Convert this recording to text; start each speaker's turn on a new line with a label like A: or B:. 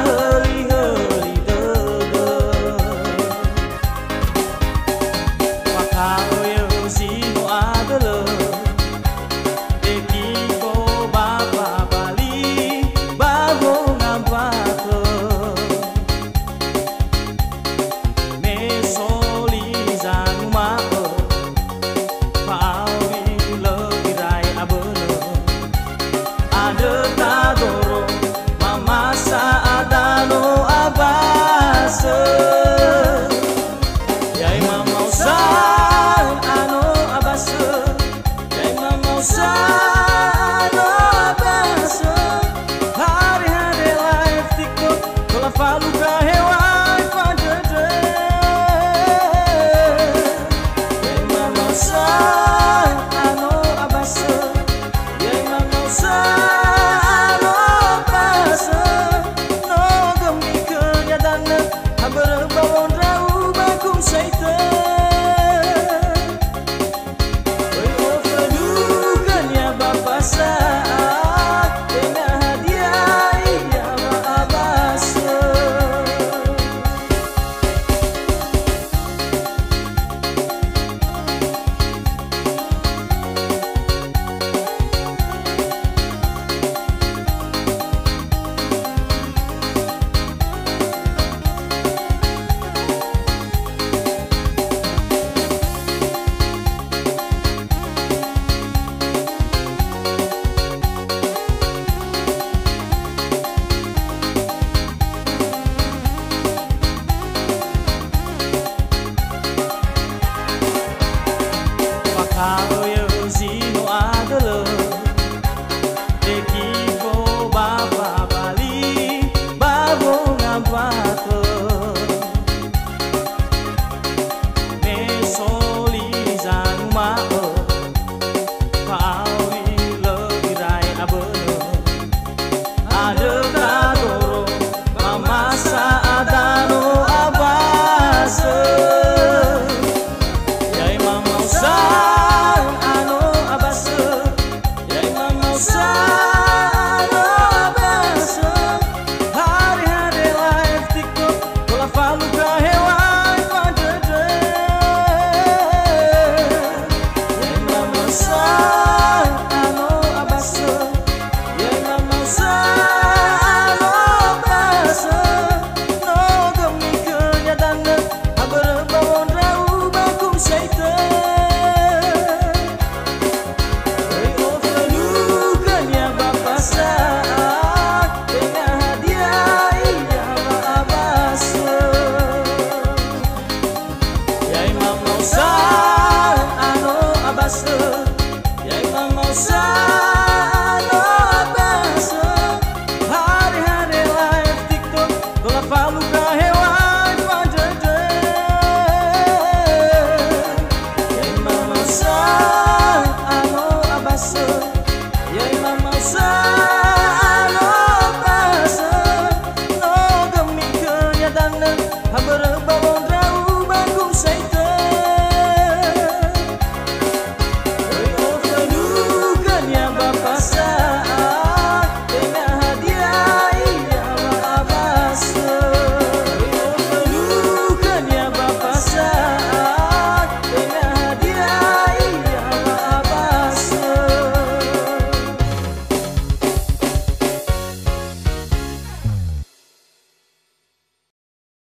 A: heuli-heuli deuleuh pakaeu sinu adeuleuh dekiko bapa bali babong ngampakeun mesoli zanu mao pawi legirai abeuneuh ade tagoro mamasa adano abase yai mamausa ano abase yai mamausa ano abase hari-hari live tiktok kola falu ka hewai padede yai mamausa ano abase yai mamausa ano abase no gemi kenyadana haber bawon rau bakum saite oi overdukan ya bapa saat dengan hadiah ya abase pakaeu sinu adeuleuh dekiko bapa bali babong ngampakeun